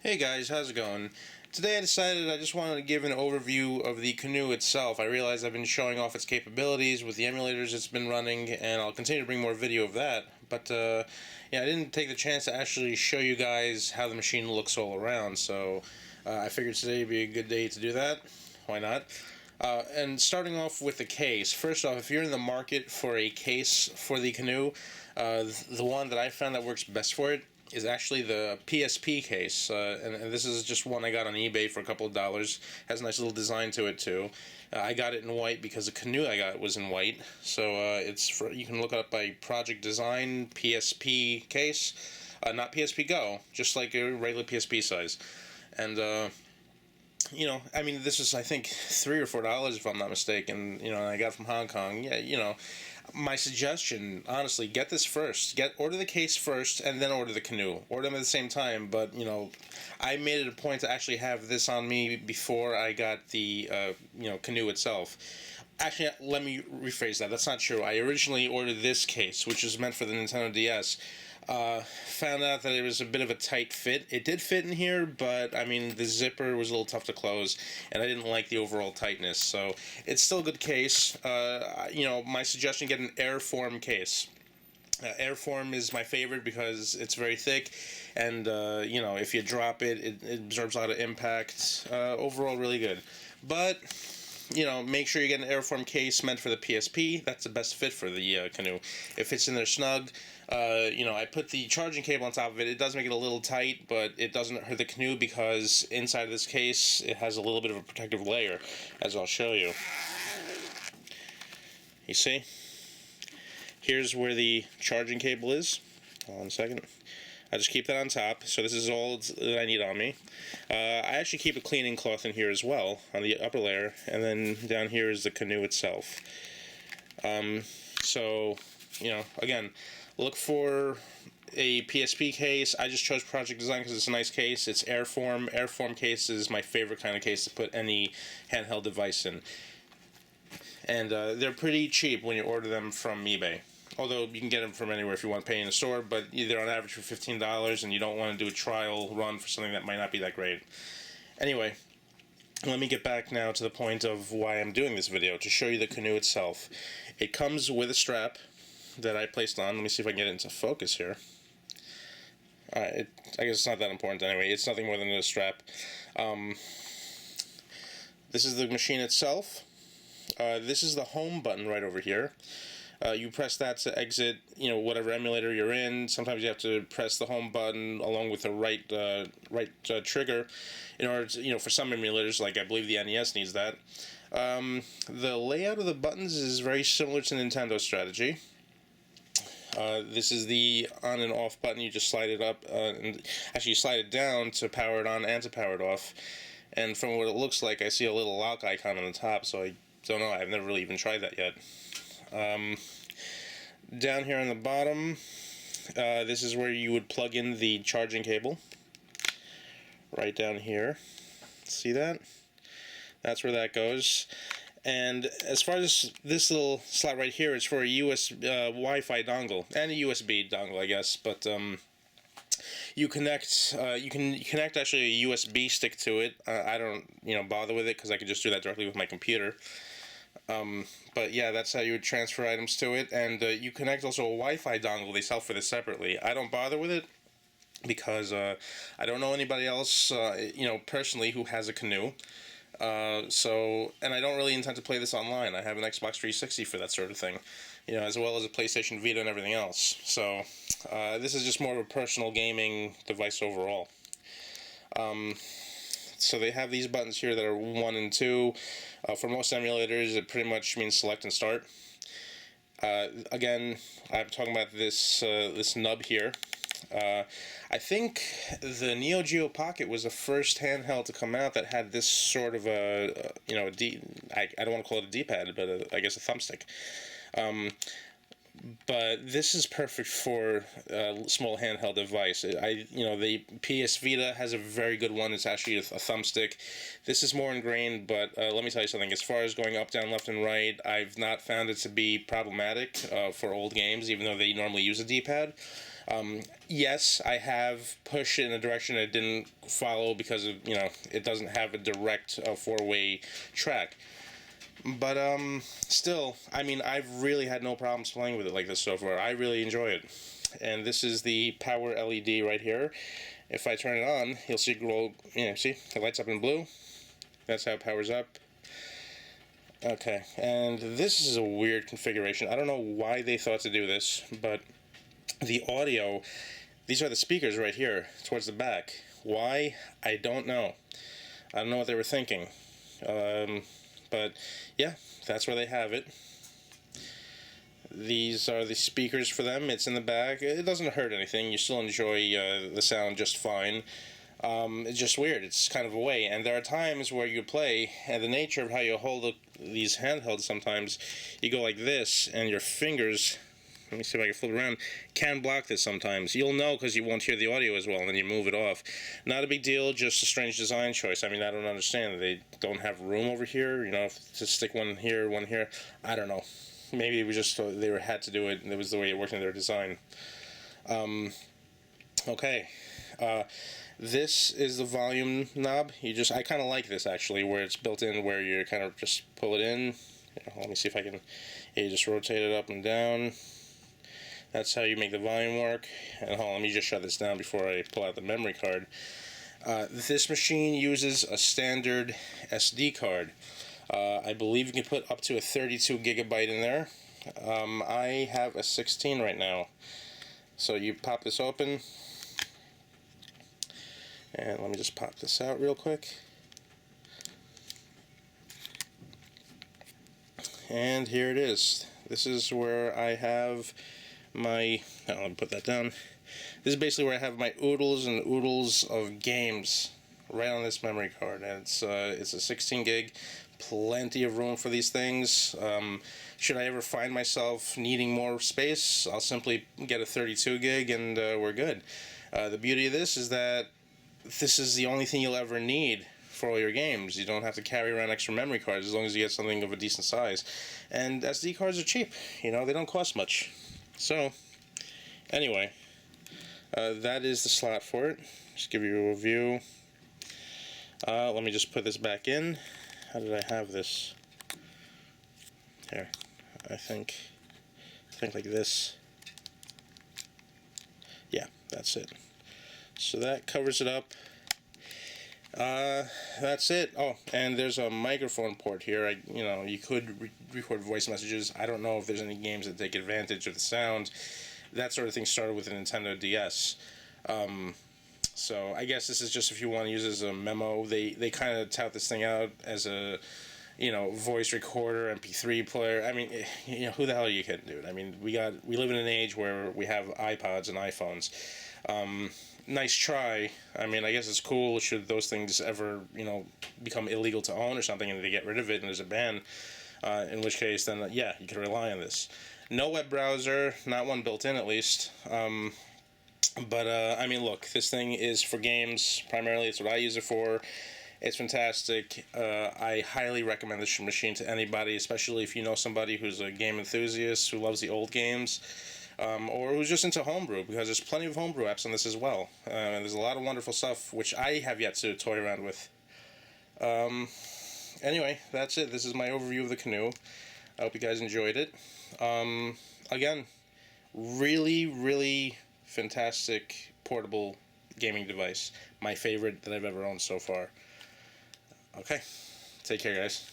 Hey guys, how's it going? Today I decided I just wanted to give an overview of the CAANOO itself. I realize I've been showing off its capabilities with the emulators it's been running, and I'll continue to bring more video of that. But yeah, I didn't take the chance to actually show you guys how the machine looks all around, so I figured today would be a good day to do that. Why not? And starting off with the case. First off, if you're in the market for a case for the CAANOO, the one that I found that works best for it is actually the PSP case, and this is just one I got on eBay for a couple of dollars. Has a nice little design to it too. I got it in white because the CAANOO I got was in white, so you can look it up by Project Design PSP case, not PSP Go, just like a regular PSP size, and I mean, this is I think $3 or $4 if I'm not mistaken. And I got it from Hong Kong. Yeah, my suggestion, honestly, get this first. Order the case first, and then order the CAANOO. Order them at the same time. But I made it a point to actually have this on me before I got the CAANOO itself. Actually, let me rephrase that. That's not true. I originally ordered this case, which is meant for the Nintendo DS. Found out that it was a bit of a tight fit. It did fit in here, but I mean the zipper was a little tough to close, and I didn't like the overall tightness. So it's still a good case. My suggestion: get an Airform case. Airform is my favorite because it's very thick, and if you drop it, it absorbs a lot of impact. Overall, really good. But make sure you get an Airform case meant for the PSP. That's the best fit for the CAANOO. It fits in there snug. I put the charging cable on top of it. It does make it a little tight, but it doesn't hurt the CAANOO because inside of this case, it has a little bit of a protective layer, as I'll show you. You see? Here's where the charging cable is. Hold on a second. I just keep that on top, so this is all that I need on me. I actually keep a cleaning cloth in here as well, on the upper layer, and then down here is the CAANOO itself. Again, look for a PSP case. I just chose Project Design because it's a nice case. It's Airform. Airform case is my favorite kind of case to put any handheld device in. And they're pretty cheap when you order them from eBay. Although you can get them from anywhere if you want to pay in a store, but they're on average for $15, and you don't want to do a trial run for something that might not be that great. Anyway, let me get back now to the point of why I'm doing this video, to show you the CAANOO itself. It comes with a strap that I placed on. Let me see if I can get it into focus here. Alright, I guess it's not that important anyway. It's nothing more than a strap. This is the machine itself. This is the home button right over here. You press that to exit, whatever emulator you're in. Sometimes you have to press the home button along with the right trigger in order to, for some emulators, like I believe the NES needs that. The layout of the buttons is very similar to Nintendo's strategy. This is the on and off button. You just slide it up, and actually you slide it down to power it on and to power it off. And from what it looks like, I see a little lock icon on the top, so I don't know. I've never really even tried that yet. Down here on the bottom, this is where you would plug in the charging cable. Right down here. See that? That's where that goes. And as far as this little slot right here, it's for a Wi-Fi dongle and a USB dongle, I guess. But you can connect actually a USB stick to it. I don't bother with it because I can just do that directly with my computer. But yeah, that's how you would transfer items to it. And you connect also a Wi-Fi dongle. They sell for this separately. I don't bother with it because I don't know anybody else, personally who has a CAANOO. And I don't really intend to play this online. I have an Xbox 360 for that sort of thing, as well as a PlayStation Vita and everything else. So this is just more of a personal gaming device overall. So they have these buttons here that are 1 and 2. For most emulators, it pretty much means select and start. Again, I'm talking about this nub here. I think the Neo Geo Pocket was the first handheld to come out that had this sort of I don't want to call it a D-pad, but I guess a thumbstick. but this is perfect for a small handheld device. The PS Vita has a very good one. It's actually a thumbstick. This is more ingrained, but let me tell you something. As far as going up, down, left, and right, I've not found it to be problematic for old games, even though they normally use a D-pad. Yes, I have pushed it in a direction it didn't follow because of, it doesn't have a direct four-way track. But still, I mean, I've really had no problems playing with it like this so far. I really enjoy it. And this is the power LED right here. If I turn it on, you'll see it glow. See, it lights up in blue. That's how it powers up. Okay, and this is a weird configuration. I don't know why they thought to do this, but the audio, these are the speakers right here towards the back. Why? I don't know. I don't know what they were thinking. But yeah, that's where they have it. These are the speakers for them. It's in the back. It doesn't hurt anything. You still enjoy the sound just fine. It's just weird. It's kind of a way. And there are times where you play, and the nature of how you hold these handhelds sometimes, you go like this, and your fingers, let me see if I can flip it around, can block this sometimes. You'll know because you won't hear the audio as well, and then you move it off. Not a big deal, just a strange design choice. I mean, I don't understand. They don't have room over here, to stick one here, one here. I don't know. Maybe it was just they had to do it, and it was the way it worked in their design. Okay. This is the volume knob. I kind of like this, actually, where it's built in, where you kind of just pull it in. Let me see if I can... you just rotate it up and down. That's how you make the volume work. And hold on, let me just shut this down before I pull out the memory card. This machine uses a standard SD card. I believe you can put up to a 32 gigabyte in there. I have a 16 right now. So you pop this open. And let me just pop this out real quick. And here it is. This is where I have my... let me put that down. This is basically where I have my oodles and oodles of games right on this memory card. And it's a 16 gig, plenty of room for these things. Should I ever find myself needing more space, I'll simply get a 32 gig and we're good. The beauty of this is that this is the only thing you'll ever need for all your games. You don't have to carry around extra memory cards as long as you get something of a decent size. And SD cards are cheap. They don't cost much. So, anyway, that is the slot for it. Just give you a view. Let me just put this back in. How did I have this? Here, I think like this. Yeah, that's it. So that covers it up. That's it. Oh, and there's a microphone port here. You could record voice messages. I don't know if there's any games that take advantage of the sound. That sort of thing started with the Nintendo DS. So I guess this is just if you want to use it as a memo. They kind of tout this thing out as a, voice recorder, MP3 player. I mean, who the hell are you kidding, dude? I mean, we live in an age where we have iPods and iPhones. Nice try. I mean, I guess it's cool should those things ever, become illegal to own or something and they get rid of it and there's a ban, in which case then, yeah, you can rely on this. No web browser, not one built in at least. But I mean, look, this thing is for games, primarily. It's what I use it for. It's fantastic. I highly recommend this machine to anybody, especially if you know somebody who's a game enthusiast, who loves the old games. Or who's just into homebrew, because there's plenty of homebrew apps on this as well. And there's a lot of wonderful stuff, which I have yet to toy around with. Anyway, that's it. This is my overview of the CAANOO. I hope you guys enjoyed it. Again, really, really fantastic portable gaming device. My favorite that I've ever owned so far. Okay, take care, guys.